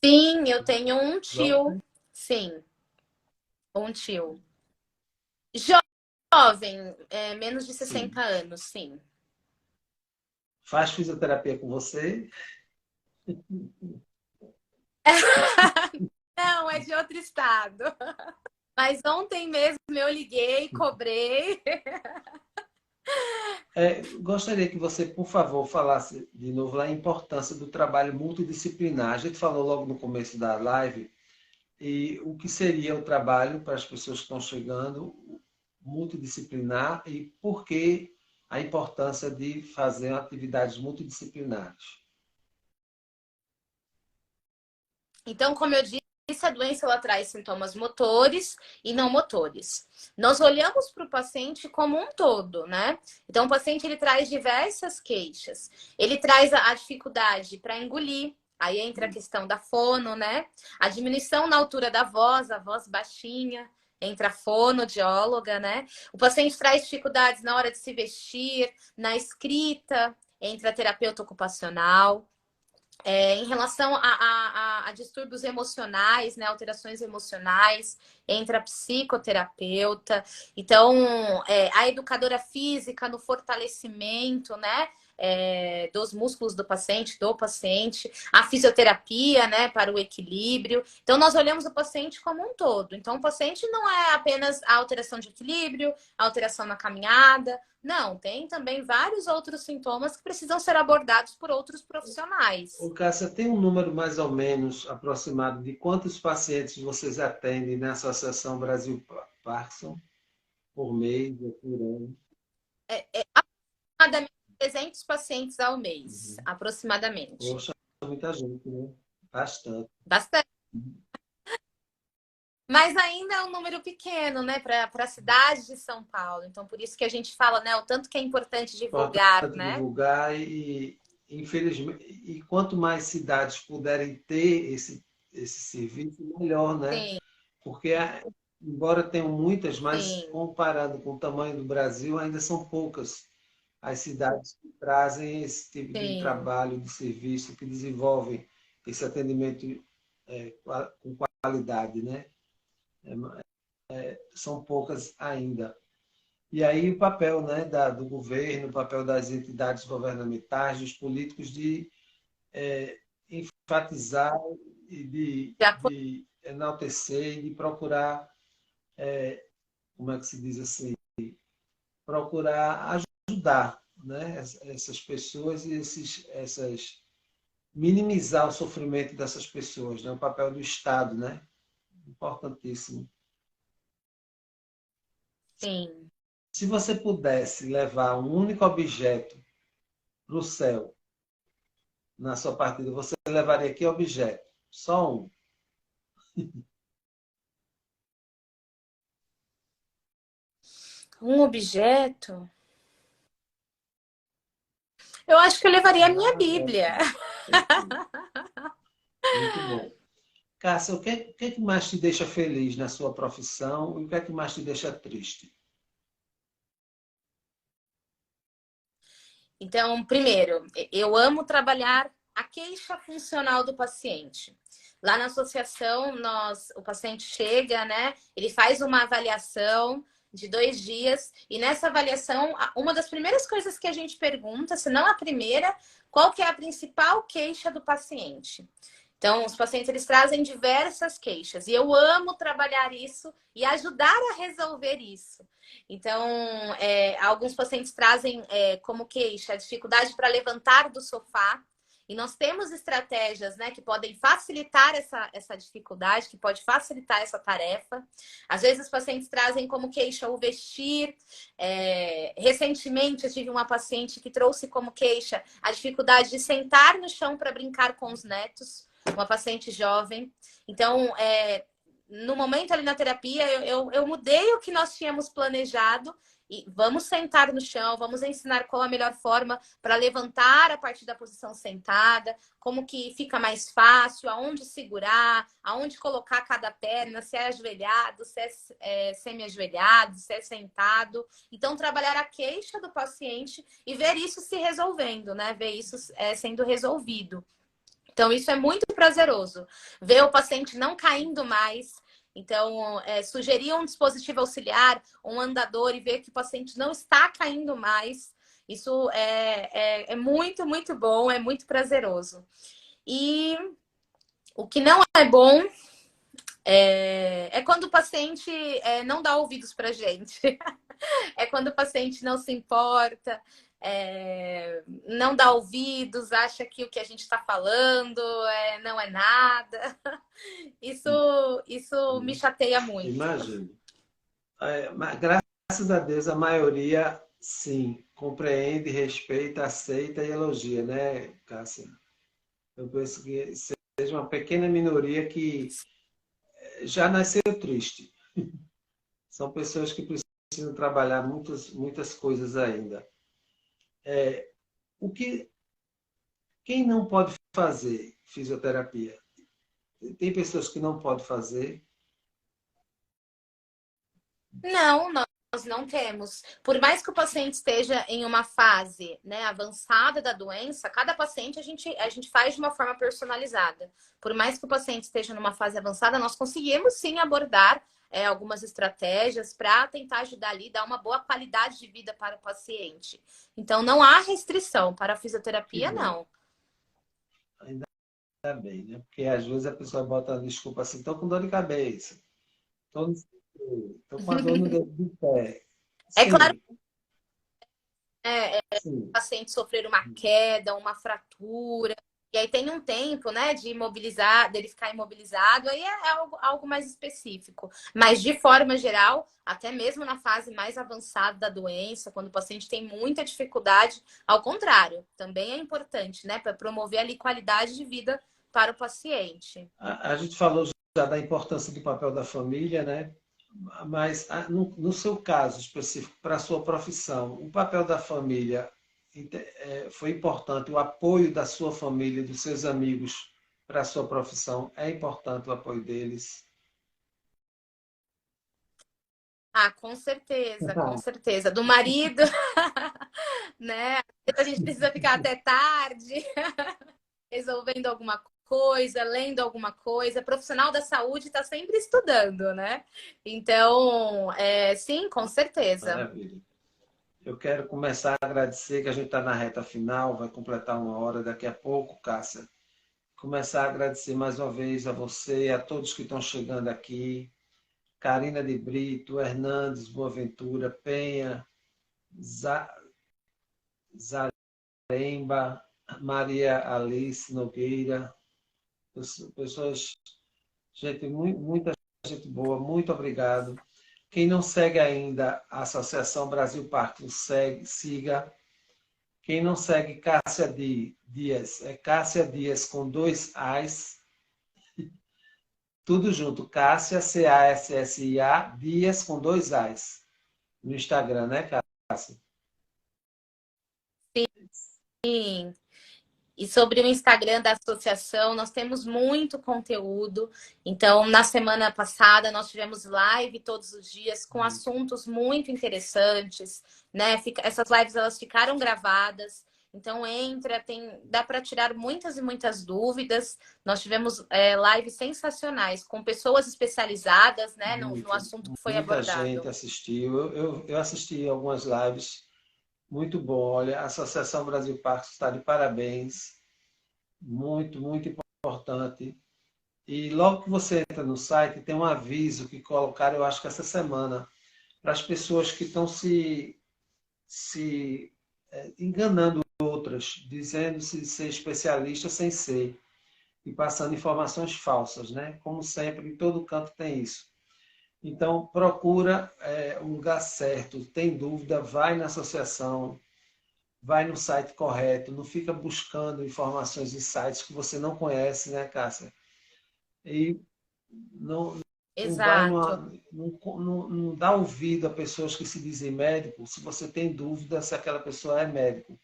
Sim, eu tenho um tio. Jovem? Sim, um tio. Jovem, menos de Sim. 60 anos, sim. Faz fisioterapia com você? Não, é de outro estado. Mas ontem mesmo eu liguei, cobrei. Gostaria que você, por favor, falasse de novo a importância do trabalho multidisciplinar. A gente falou logo no começo da live e o que seria o trabalho para as pessoas que estão chegando multidisciplinar e por que a importância de fazer atividades multidisciplinares. Então, como eu disse, a doença ela traz sintomas motores e não motores. Nós olhamos para o paciente como um todo, né? Então, o paciente ele traz diversas queixas. Ele traz a dificuldade para engolir. Aí entra a questão da fono, né? A diminuição na altura da voz, a voz baixinha, entra a fonoaudióloga, né? O paciente traz dificuldades na hora de se vestir, na escrita, entra a terapeuta ocupacional. Em relação a distúrbios emocionais, né, alterações emocionais, entra a psicoterapeuta. Então, a educadora física no fortalecimento, né, dos músculos do paciente, a fisioterapia, né, para o equilíbrio. Então, nós olhamos o paciente como um todo. Então, o paciente não é apenas a alteração de equilíbrio, a alteração na caminhada. Não, tem também vários outros sintomas que precisam ser abordados por outros profissionais. Ô, Cássia, tem um número mais ou menos aproximado de quantos pacientes vocês atendem na Associação Brasil Parkinson por mês ou por ano? Aproximadamente 300 pacientes ao mês, Uhum. aproximadamente. Poxa, muita gente, né? Bastante. Bastante. Mas ainda é um número pequeno, né, para a cidade de São Paulo. Então, por isso que a gente fala, né, o tanto que é importante divulgar, Importante né? divulgar infelizmente, e quanto mais cidades puderem ter esse serviço, melhor, né? Sim, Porque, embora tenham muitas, mas sim, comparando com o tamanho do Brasil, ainda são poucas as cidades que trazem esse tipo de sim. trabalho, de serviço, que desenvolvem esse atendimento com qualidade, né? São poucas ainda. E aí o papel, né, do governo, o papel das entidades governamentais, dos políticos de enfatizar e De de enaltecer e de procurar, como é que se diz assim, procurar ajudar, né, essas pessoas e minimizar o sofrimento dessas pessoas, né? O papel do Estado, né? Importantíssimo. Sim. Se você pudesse levar um único objeto para o céu na sua partida, você levaria que objeto? Só um. Um objeto? Eu acho que eu levaria a minha Bíblia. Ótimo. Perfeito. Muito bom. Cássia, o que mais te deixa feliz na sua profissão e o que é que mais te deixa triste? Então, primeiro, eu amo trabalhar a queixa funcional do paciente. Lá na associação, o paciente chega, né? Ele faz uma avaliação de 2 dias e nessa avaliação, uma das primeiras coisas que a gente pergunta, se não a primeira, qual que é a principal queixa do paciente? Então, os pacientes eles trazem diversas queixas e eu amo trabalhar isso e ajudar a resolver isso. Então, alguns pacientes trazem como queixa a dificuldade para levantar do sofá. E nós temos estratégias, né, que podem facilitar essa dificuldade, que pode facilitar essa tarefa. Às vezes, os pacientes trazem como queixa o vestir. Recentemente, eu tive uma paciente que trouxe como queixa a dificuldade de sentar no chão para brincar com os netos, uma paciente jovem. Então, no momento ali na terapia, eu mudei o que nós tínhamos planejado e vamos sentar no chão, vamos ensinar qual a melhor forma para levantar a partir da posição sentada, como que fica mais fácil, aonde segurar, aonde colocar cada perna, se é ajoelhado, se é semi-ajoelhado, se é sentado. Então, trabalhar a queixa do paciente e ver isso se resolvendo, né? Ver isso sendo resolvido. Então, isso é muito prazeroso. Ver o paciente não caindo mais. Então, sugerir um dispositivo auxiliar, um andador e ver que o paciente não está caindo mais. Isso é muito, muito bom, é muito prazeroso. E o que não é bom é quando o paciente não dá ouvidos para gente. É quando o paciente não se importa, não dá ouvidos, acha que o que a gente está falando não é nada. Isso me chateia muito. Imagino. Mas, graças a Deus, a maioria, sim, compreende, respeita, aceita e elogia, né, Cássia? Eu penso que seja uma pequena minoria que já nasceu triste. São pessoas que precisam trabalhar muitas coisas ainda. O que, quem não pode fazer fisioterapia? Tem pessoas que não podem fazer. Não, nós não temos. Por mais que o paciente esteja em uma fase, né, avançada da doença, cada paciente a gente faz de uma forma personalizada. Por mais que o paciente esteja numa fase avançada, nós conseguimos sim abordar algumas estratégias para tentar ajudar ali, dar uma boa qualidade de vida para o paciente. Então, não há restrição para a Que fisioterapia, bom. não. Ainda bem, né? Porque às vezes a pessoa bota a desculpa assim, estou com dor de cabeça, estou com a dor no dedo do pé. É claro Sim, que sim. paciente sofrer uma queda, uma fratura, e aí tem um tempo, né, de imobilizar, dele ficar imobilizado, aí é algo mais específico. Mas de forma geral, até mesmo na fase mais avançada da doença, quando o paciente tem muita dificuldade, ao contrário, também é importante, né, para promover ali qualidade de vida para o paciente. A gente falou já da importância do papel da família, né? Mas no seu caso específico, para a sua profissão, o papel da família foi importante, o apoio da sua família, dos seus amigos para a sua profissão, é importante o apoio deles. Ah, com certeza, com certeza. Do marido, né? A gente precisa ficar até tarde resolvendo alguma coisa, lendo alguma coisa. Profissional da saúde está sempre estudando, né? Então, sim, com certeza. Maravilha. Eu quero começar a agradecer que a gente está na reta final, vai completar 1 hora daqui a pouco, Cássia. começar a agradecer mais uma vez a você, a todos que estão chegando aqui. Karina de Brito, Hernandes, Boaventura, Penha, Zaremba, Maria Alice Nogueira, pessoas, gente, muita gente boa, muito obrigado. Quem não segue ainda a Associação Brasil Parque, siga. Quem não segue Cássia Dias, é Cássia Dias com 2 As, tudo junto, Cássia, Cassia, Dias com 2 As, no Instagram, né, Cássia? Sim. E sobre o Instagram da associação, nós temos muito conteúdo. Então, na semana passada, nós tivemos live todos os dias com assuntos muito interessantes, né? Essas lives elas ficaram gravadas. Então, dá para tirar muitas e muitas dúvidas. Nós tivemos lives sensacionais com pessoas especializadas, né, no assunto que foi abordado. Muita gente assistiu. Eu assisti algumas lives. Muito bom. Olha, a Associação Brasil Parques está de parabéns. Muito, muito importante. E logo que você entra no site, tem um aviso que colocaram, eu acho que essa semana, para as pessoas que estão se enganando outras, dizendo-se ser especialista sem ser, e passando informações falsas, né? Como sempre, em todo canto tem isso. Então, procura o lugar certo. Tem dúvida, vai na associação, vai no site correto, não fica buscando informações em sites que você não conhece, né, Cássia? E não, Exato. não dá ouvido a pessoas que se dizem médico se você tem dúvida se aquela pessoa é médico.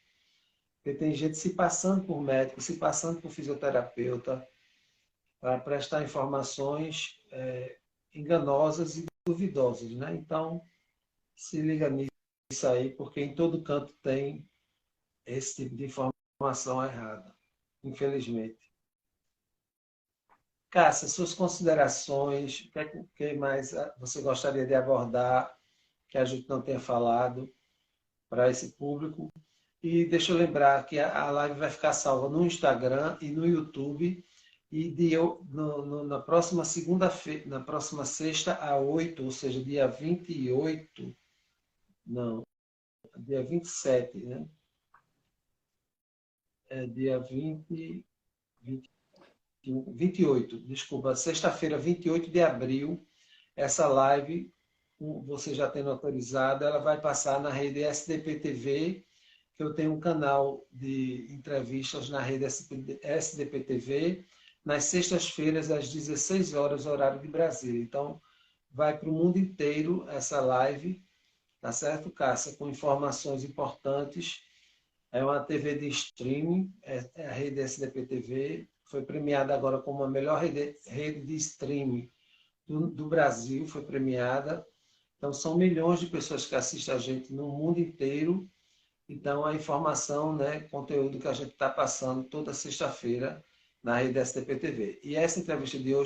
Porque tem gente se passando por médico, se passando por fisioterapeuta, para prestar informações enganosas e duvidosas, né? Então, se liga nisso aí, porque em todo canto tem esse tipo de informação errada, infelizmente. Cássia, suas considerações, o que mais você gostaria de abordar que a gente não tenha falado para esse público? E deixa eu lembrar que a live vai ficar salva no Instagram e no YouTube. E na próxima segunda-feira, na próxima sexta, a 8, ou seja, dia 28, não, dia 27, né? É dia 28, desculpa, sexta-feira, 28 de abril, essa live, você já tendo autorizado, ela vai passar na rede SDP TV, que eu tenho um canal de entrevistas na rede SDP TV, nas sextas-feiras, às 16 horas, horário de Brasília. Então, vai para o mundo inteiro essa live, tá certo, Cássia? Com informações importantes. É uma TV de streaming, é a rede SDP TV, foi premiada agora como a melhor rede de streaming do Brasil, foi premiada. Então, são milhões de pessoas que assistem a gente no mundo inteiro. Então, a informação, né, conteúdo que a gente está passando toda sexta-feira na rede SDP TV. E essa entrevista de hoje